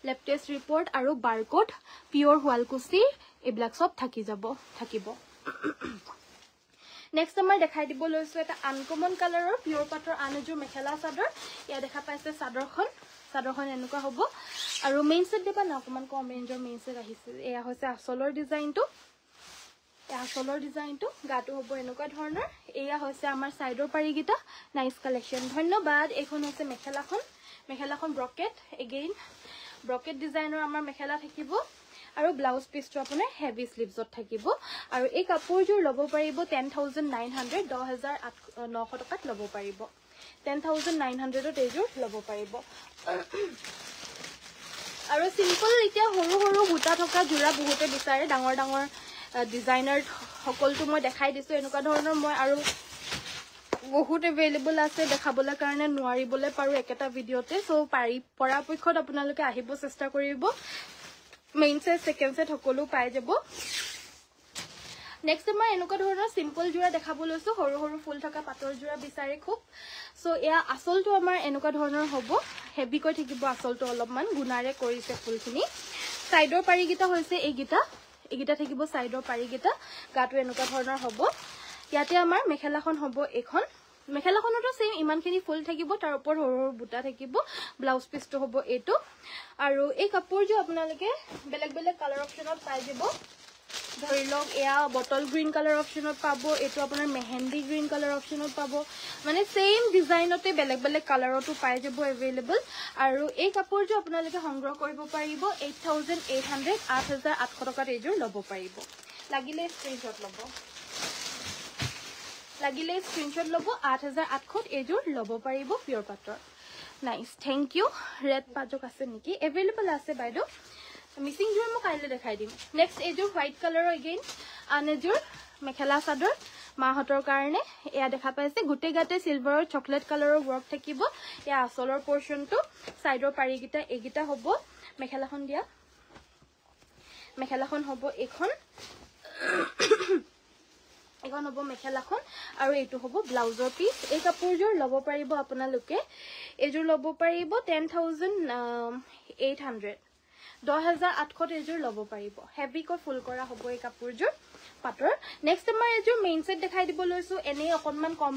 লেপটেষ্ট ৰিপৰ্ট আৰু বাৰকোড পিয়ৰ ওয়ালকুচি এবিলাক সব থাকিব নেক্সট আমাৰ দেখাই দিব লৈছো এটা আনকমন কালাৰৰ পিয়ৰ পাটৰ আনজোৰ মেখেলা চাদৰ ইয়া দেখা পাইছে চাদৰখন এনেকুৱা হ'ব আৰু মেইন সেট দিবা না অকমান কম ৰেঞ্জৰ মেইন সেট আহিছে এয়া হৈছে আচলৰ ডিজাইনটো গাটো হ'ব এনেকুৱা ধৰণৰ এয়া হৈছে আমাৰ সাইডৰ পাৰিকিটা নাইস কালেকশন ধন্যবাদ এখন হৈছে মেখেলাখন ব্ৰকেট এগেইন ব্ৰকেট ডিজাইনৰ আমাৰ মেখেলা থাকিব আৰু ব্লাউজ পিসটো আপোনাৰ হেভি স্লিভছত থাকিব আৰু এই কাপোৰজোৰ লব পাৰিব 10900 10900 টকাত লব পাৰিব 10900 ত এইজোৰ লব পাৰিব আৰু সিম্পল এতিয়া সৰু বুটা থকা জোৰা বহুতে বিচাৰে ডাঙৰ ডিজাইনাৰ সকলটো মই দেখাই দিছো এনেকুৱা ধৰণৰ মই আৰু বহুত এভেইলেবল আছে দেখাবলৈ কাৰণে নোৱাৰিবলৈ পাৰো একেটা ভিডিওতে সো পৰাপক্ষত আপোনালোকে আহিব চেষ্টা কৰিব মেইন সেট সেকেন্ড সেট সকলো পাই যাব নেক্সট মই এনেকুৱা ধৰণৰ সিম্পল জোৰা দেখাব লৈছো সৰু ফুল থকা পাটৰ জোৰা বিচাৰে খুব সো এয়া আসলটো আমাৰ এনেকুৱা ধৰণৰ হ'ব হেভি কৈ থাকিব আসলটো অলপমান গুনাৰে কৰিছে ফুলখিনি সাইডৰ পাৰিকিটা হৈছে এইগিটা থাকিব সাইডৰ পাৰিকিটা গাটো এনেকুৱা ধৰণৰ হ'ব ইয়াতে আমাৰ মেখেলাখন হ'ব এখন মেখেলাখনটো সেম ইমানখিনি ফুল থাকিব তাৰ ওপৰ সৰু বুটা থাকিব ব্লাউজ পিসটো হ'ব এটো আৰু এই কাপোৰটো আপোনালোকে বেলেগ কালাৰ অপচনত পাই যাব ধৰি লওক এয়া বটল গ্ৰীন কালাৰ অপচনত পাব এটো আপোনাৰ মেহেন্দি গ্ৰীন কালাৰ অপচনত পাব মানে সেম ডিজাইনতে বেলেগ কালাৰটো পাই যাব এভেইলেবল আৰু এই কাপোৰটো আপোনালোকে সংগ্ৰহ কৰিব পাৰিব 8800 8800 টকাত এইজোৰ লব পাৰিব লাগিলে স্ক্ৰিনশ্বট লব 8800 এইজোৰ লব পাৰিব পিয়ৰ পাটৰ নাইস থ্যাংক ইউ ৰেড পাজক আছে নেকি এভেইলেবল আছে বাইদেউ মিসিং জোৰ মই কাইলে দেখাই দিম নেক্সট এইজোৰ হোৱাইট কালাৰৰ এগেইন আনেজোৰ মেখেলা চাদৰ মাহতৰ কাৰণে এয়া দেখা পাইছে গুটে গাতে সিলভাৰৰ চকলেট কালাৰৰ ওয়াৰ্ক থাকিব এয়া আসলৰ পোৰশনটো সাইডৰ পাৰিকিটা এগিটা হ'ব মেখেলাখন হ'ব এখন হ'ব মেখেলাখন আৰু এইটো হ'ব ব্লাউজৰ পিস এই কাপোৰজোৰ লব পাৰিব আপোনালোকে এইজোৰ লব পাৰিব 10800 10800 এইজোৰ লব পাৰিব হেভি কৈ ফুল কৰা হ'ব এই কাপোৰজোৰ পাটৰ নেক্সট আমাৰ এইজোৰ মেইন সেট দেখাই দিব লৈছো এনে অকনমান কম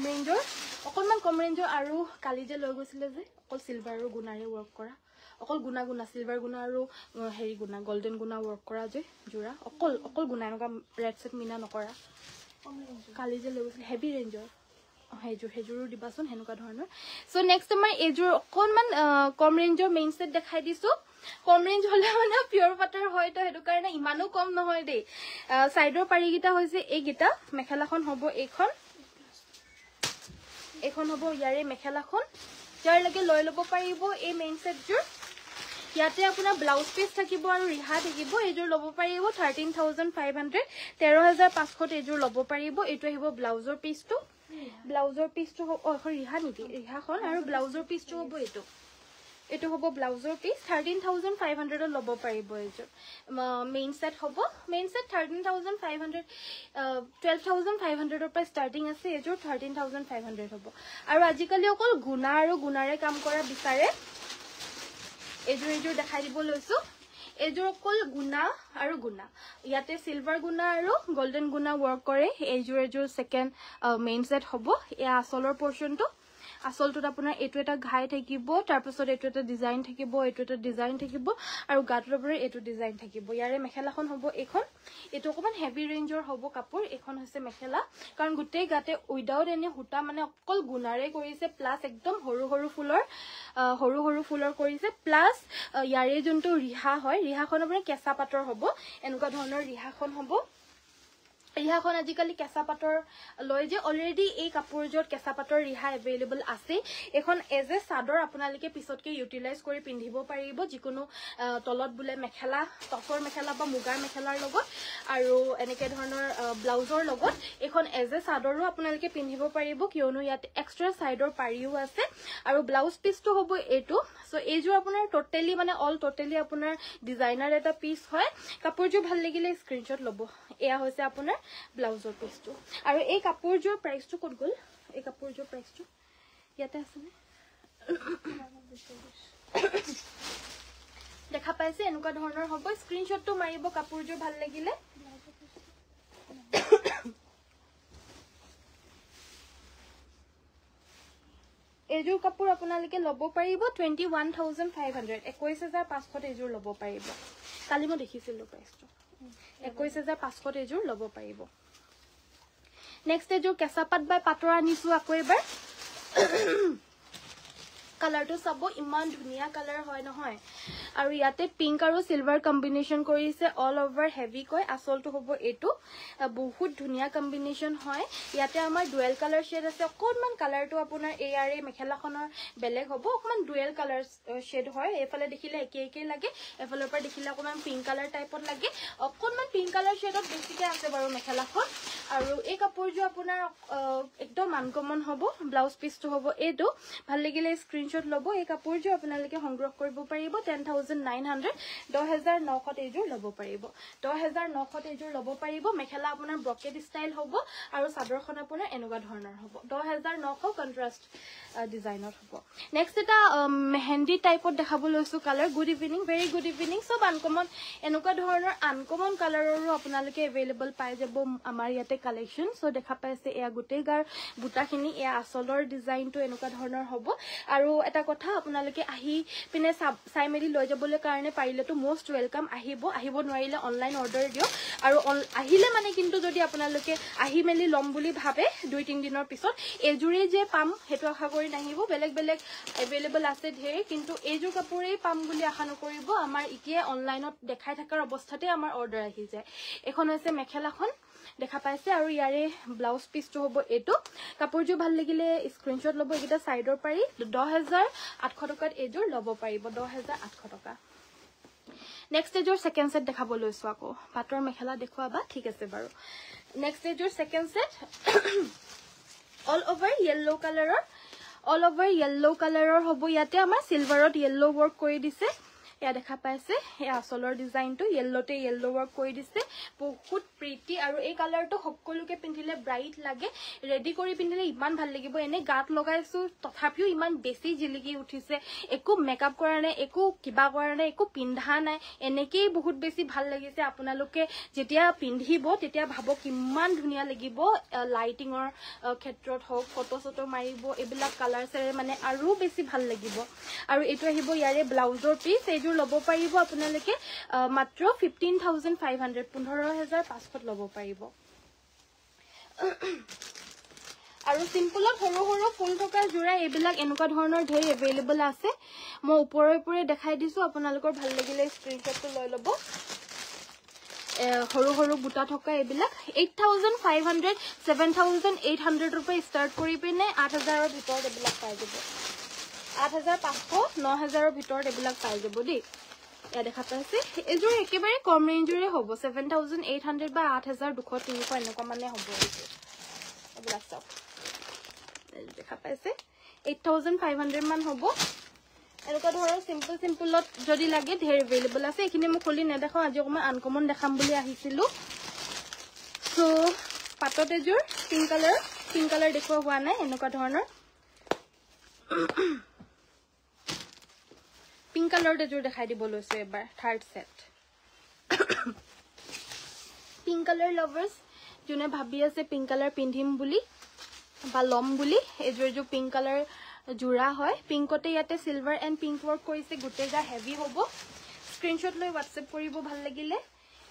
ৰেঞ্জৰ আৰু কালি যে লৈ গৈছিলে যে অকল সিলভাৰ আৰু গুনাৰে ওয়াৰ্ক কৰা অকল গুনা সিলভাৰ গুনা আৰু হেৰি গুনা গোল্ডেন গুনা ওয়াৰ্ক কৰা যে জোৰা অকল গুনা এনেকা ৰেড সেট মিনা নকৰা কালি যে লৈ গৈছিলে হেভি ৰেঞ্জৰ হেজুৰো দিবাচোন হেনুকা ধৰণৰ সো নেক্সট আমাৰ এজোৰ অকনমান কম ৰেঞ্জৰ মেইন সেট দেখাই দিছো কম ৰেঞ্জ হলে মানে পিয়ৰ পাটৰ হয় তো হেতু কাৰণে ইমানো কম নহয় দেই সাইডৰ পাৰিকিটা হৈছে এইগিটা মেখেলাখন হ'ব এখন হ'ব ইয়াৰে মেখেলাখন যাৰ লাগে লৈ লব পাৰিব এই মেইন সেটজোৰ ইয়াতে আপোনাৰ ব্লাউজ পিস থাকিব আৰু ৰিহা থাকিব এইজোৰ লব পাৰিব 13500 13500 এইজোৰ লব পাৰিব এইটো আহিব ব্লাউজৰ পিসটো ৰিহা নেকি ৰিহাখন আৰু ব্লাউজৰ পিসটো হ'ব এইটো হ'ব ব্লাউজৰ পিস 13500 লব পাৰিব এইজোৰ মেইন সেট 13500 12500 পৰা ষ্টাৰ্টিং আছে এইজোৰ 13500 হ'ব আৰু আজিকালি অকল গুনা আৰু গুনাৰে কাম কৰা বিচাৰে এইজোৰ দেখাই দিব লৈছো এইযোৰ অকল গুণা আৰু গুণা ইয়াতে সিলভাৰ গুণা আৰু গোল্ডেন গুণা ৱৰ্ক কৰে এইযোৰ সেকেন্ড মেইন সেট হ'ব এয়া আসলৰ পোৰ্শনটো আসলটোত আপোনাৰ এটো এটা ঘাই থাকিব তাৰ পাছত এটো এটা ডিজাইন থাকিব এটো এটা ডিজাইন থাকিব আৰু গাটোৰ পৰা এটো ডিজাইন থাকিব ইয়াৰে মেখেলাখন হ'ব এখন এটো অকমান হেভি ৰেঞ্জৰ হ'ব কাপোৰ এখন হৈছে মেখেলা কাৰণ গুটেই গাতে উইদাউট এনি হুটা মানে অকল গুণাৰে কৰিছে প্লাস একদম সৰু সৰু ফুলৰ কৰিছে প্লাস ইয়াৰে যোনটো ৰিহা হয় ৰিহাখন আপোনাৰ কেঁচা পাতৰ হ'ব এনেকুৱা ধৰণৰ ৰিহাখন হ'ব ৰিহাখন আজিকালি কেঁচা পাতৰ লৈ যে অলৰেডি এই কাপোৰজোৰত কেঁচা পাতৰ ৰিহা এভেইলেবল আছে এখন এজ এ চাদৰ আপোনালোকে পিছতকে ইউটিলাইজ কৰি পিন্ধিব পাৰিব যিকোনো তলত বুলে মেখেলা টপৰ মেখেলা বা মুগাৰ মেখেলাৰ লগত আৰু এনেকে ধৰণৰ ব্লাউজৰ লগত এখন এজ এ চাদৰো আপোনালোকে পিন্ধিব পাৰিব কিয়নো ইয়াত এক্সট্ৰা সাইডৰ পাৰিও আছে আৰু ব্লাউজ পিসটো হ'ব এটো সো এইযোৰ আপোনাৰ টোটালি মানে অল টোটালি আপোনাৰ ডিজাইনাৰ এটা পিস হয় কাপোৰযোৰ ভাল লাগিলে স্ক্ৰিনশ্বট ল'ব এয়া হৈছে আপোনাৰ ব্লাউজৰ পিসটো আৰু এই কাপোৰযোৰ প্ৰাইসটো কত গল এই কাপোৰযোৰ প্ৰাইসটো ইয়াতে আছে নে দেখা পাইছে এনেকুৱা ধৰণৰ হ'ব স্ক্ৰিনশ্বটটো মাৰিব কাপোৰযোৰ ভাল লাগিলে এইযোৰ কাপোৰ আপোনালোকে ল'ব পাৰিব 21500 21500 এইযোৰ ল'ব পাৰিব কালি মই দেখিছিলো প্ৰাইসটো 21500 এইযোৰ ল'ব পাৰিব নেক্সট এইযোৰ কেঁচাপাত বাই পাতৰ আনিছো আকৌ এবাৰ কালাৰটো চাব ইমান ধুনিয়া কালাৰ হয় নহয় আৰু ইয়াতে পিংক আৰু সিলভাৰ কম্বিনেশন কৰিছে অল ওভাৰ হেভি কয় আসলটো হ'ব এটো বহুত ধুনিয়া কম্বিনেশন হয় ইয়াতে আমাৰ ডুৱেল কালাৰ শেড আছে অকনমান কালাৰটো আপোনাৰ এয়াৰে মেখেলাখনৰ বেলেগ হ'ব অকমান ডুৱেল কালাৰ শেড হয় এফালে দেখিলে একে লাগে এফালৰ পৰা দেখিলে অকমান পিংক কালাৰ টাইপত লাগে অকনমান পিংক কালাৰ শেডত বেছিকে আছে বাৰু মেখেলাখন আৰু এই কাপোৰযোৰ আপোনাৰ একদম আনকমন হ'ব ব্লাউজ পিসটো হ'ব এটো ভাল লাগিলে স্ক্ৰিনশ্বট ল'ব এই কাপোৰযোৰ আপোনালোকে সংগ্ৰহ কৰিব পাৰিব 10900 10900 এইযোৰ ল'ব পাৰিব 10900 এইযোৰ ল'ব পাৰিব মেখেলা আপোনাৰ ব্ৰকেট ষ্টাইল হ'ব আৰু চাদৰখন আপোনাৰ এনেকুৱা ধৰণৰ হ'ব 10900 কন্ট্ৰাস্ট ডিজাইনত হ'ব নেক্সট এটা মেহেন্দি টাইপত দেখাব লৈছো colour good evening very good evening সব আনকমন এনেকুৱা ধৰণৰ আনকমন কালাৰৰো আপোনালোকে এভেইলেবল পাই যাব আমাৰ ইয়াতে কালেকশন সো দেখা পাইছে এয়া গুটেই গাৰ বুটাখিনি এয়া আসলৰ ডিজাইনটো এনেকুৱা ধৰণৰ হ'ব আৰু এটা কথা আপোনালোকে আহি পিনে চাই মেলি লৈ যাবলৈ কাৰণে পাৰিলেতো মোস্ট ওয়েলকাম আহিব নোৱাৰিলে অনলাইন অৰ্ডাৰ দিও আৰু আহিলে মানে কিন্তু যদি আপোনালোকে আহি মেলি লম বুলি ভাবে 2-3 দিনৰ পিছত এজুৰে যে পাম হেতু আশা কৰি নাহিব বেলেগ এভেইলেবল আছে ধেৰ কিন্তু এজুৰ কাপোৰেই পাম বুলি আশা নকৰিব আমাৰ ইতিয়া অনলাইনত দেখাই থাকাৰ অৱস্থাতে আমাৰ অৰ্ডাৰ আহি যায় এখন হৈছে মেখেলাখন দেখা পাইছে আৰু ইয়াৰে ব্লাউজ পিসটো হ'ব এটো কাপোৰযোৰ ভাল লাগিলে স্ক্ৰিনশ্বট ল'ব এটা সাইডৰ পাৰি 10800 টকাত এযোৰ ল'ব পাৰিব 10800 টকা নেক্সট এযোৰ সেকেন্ড সেট দেখাব লৈছো আকৌ পাটৰ মেখেলা দেখুৱাবা ঠিক আছে বাৰু নেক্সট এযোৰ second set all over yellow কালাৰৰ হ'ব ইয়াতে আমাৰ সিলভাৰত yellow work কৰি দিছে এয়া দেখা পাইছে এই আসলৰ ডিজাইনটো yellowতে yellow work কৰি দিছে বহুত প্ৰিটি আৰু এই কালাৰটো সকলোকে পিন্ধিলে ব্ৰাইট লাগে ৰেডি কৰি পিন্ধিলে ইমান ভাল লাগিব এনে গাত লগাইছো তথাপিও ইমান বেছি জিলিকি উঠিছে একো মেকআপ কৰা নাই একো কিবা কৰা নাই একো পিন্ধা নাই এনেকেই বহুত বেছি ভাল লাগিছে আপোনালোকে যেতিয়া পিন্ধিব তেতিয়া ভাবক কিমান ধুনিয়া লাগিব লাইটিংৰ ক্ষেত্ৰত হওক ফটো মাৰিব এইবিলাক কালাৰছৰে মানে আৰু বেছি ভাল লাগিব আৰু এটো আহিব ইয়াৰে ব্লাউজৰ পিস এইযোৰ ল'ব পাৰিব আপোনালোকে মাত্ৰ 15500 15500 ল'ব পাৰিব আৰু সিম্পলত সৰু ফুল থকা জোৰা এইবিলাক এনেকুৱা ধৰণৰ ধেৰ এভেইলেবল আছে মই ওপৰে দেখাই দিছো আপোনালোকৰ ভাল লাগিলে স্ক্ৰিনশ্বটটো লৈ ল'ব সৰু বুটা থকা এইবিলাক 8500 7800 रुपए স্টাৰ্ট কৰি পিনে 8000 ৰ ভিতৰত এইবিলাক পাই যাব 8500 9000 ৰ ভিতৰত এইবিলাক পাই যাব দেই এয়া দেখা পাইছে এযোৰ একেবাৰে কম ৰেঞ্জৰে হ'ব 7800 বা 8200 300 এনেকুৱা মানে হ'ব এইবিলাক চাওক দেখা পাইছে 8500 মান হ'ব এনেকুৱা ধৰণৰ সিম্পলত যদি লাগে ধেৰ এভেইলেবল আছে এখিনি মই খুলি নেদেখাও আজি অকমান আনকমন দেখাম বুলি আহিছিলো সো পাটত এযোৰ পিংক কালাৰ দেখুৱা হোৱা নাই এনেকুৱা ধৰণৰ পিংক কালাৰত এযোৰ দেখাই দিব লৈছো এবাৰ থাৰ্ড সেট পিংক কালাৰ লাভাৰ্স যোনে ভাবি আছে পিংক কালাৰ পিন্ধিম বুলি বা লম বুলি এযোৰ পিংক কালাৰ জোৰা হয় পিংকতে ইয়াতে সিলভাৰ এন্ড পিংক ওয়াৰ্ক কৰিছে গুটেজা হেভি হ'ব স্ক্ৰিনশ্বট লৈ WhatsApp কৰিব ভাল লাগিলে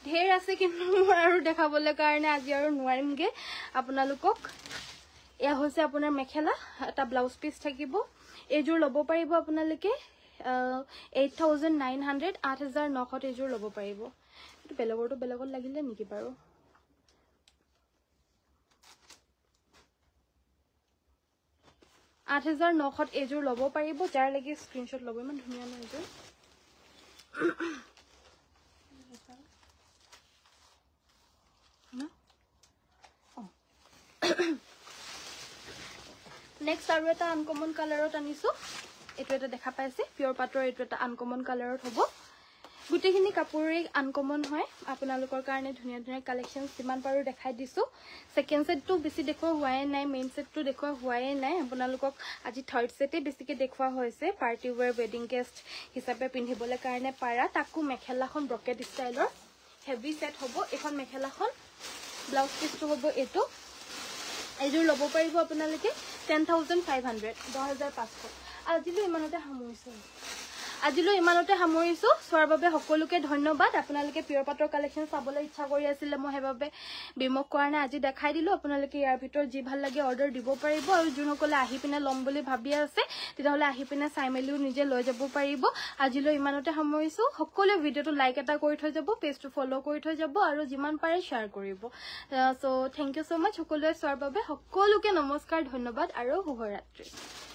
ঢেৰ আছে কিন্তু মই আৰু দেখাবলৈ কাৰণে আজি আৰু নোৱাৰিমগে আপোনালোকক এয়া হৈছে আপোনাৰ মেখেলা এটা ব্লাউজ পিস থাকিব এযোৰ ল'ব পাৰিব আপোনালোকে 8900 8900 এযোৰ ল'ব পাৰিব এটো বেলেগৰটো বেলেগত লাগিলে নেকি বাৰু 8900 এযোৰ ল'ব পাৰিব যাৰ লাগি স্ক্ৰিনশ্বট ল'ব ইমান ধুনীয়া ন এযোৰ নেক্সট আৰু এটা আনকমন কালাৰত আনিছো এটো এটা দেখা পাইছে পিওৰ পাটৰ এটো এটা আনকমন কালাৰত হ'ব গুটেখিনি কাপোৰে আনকমন হয় আপোনালোকৰ কাৰণে ধুনীয়া ধুনীয়া কালেকশন যিমান পাৰো দেখাই দিছো সেকেন্ড সেটটো বেছি দেখুৱা হোৱাই নাই মেইন সেটটো দেখুৱা হোৱাই নাই আপোনালোকক আজি থাৰ্ড সেটে বেছিকে দেখুৱা হৈছে পাৰ্টি ওয়্যাৰ ওয়েডিং গেষ্ট হিচাপে পিন্ধিবলৈ কাৰণে পাৰা তাকো মেখেলাখন ব্ৰকেট ষ্টাইলৰ হেভি সেট হ'ব এখন মেখেলাখন ব্লাউজ পিসটো হ'ব এটো এযোৰ ল'ব পাৰিব আপোনালোকে 10500 10500 আজিলৈ ইমানতে সামৰিছো চোৱাৰ বাবে সকলোকে ধন্যবাদ আপোনালোকে পিওৰ পাটৰ কালেকশন চাবলৈ ইচ্ছা কৰি আছিল মই হেবাবে বিমক কাৰণে আজি দেখাই দিলো আপোনালোকে ইয়াৰ ভিতৰ যি ভাল লাগে অৰ্ডাৰ দিব পাৰিব আৰু যোনসকলে আহি পিনে লম বুলি ভাবি আছে তেতিয়াহলে আহি পিনে চাই মেলিও নিজে লৈ যাব পাৰিব আজিলৈ ইমানতে সামৰিছো সকলোৱে ভিডিওটো লাইক এটা কৰি থৈ যাব পেজটো ফলো কৰি থৈ যাব আৰু যিমান পাৰে শেয়াৰ কৰিব সো থ্যাংক ইউ সো মাচ সকলোৱে চোৱাৰ বাবে সকলোকে নমস্কাৰ ধন্যবাদ আৰু শুভৰাত্ৰি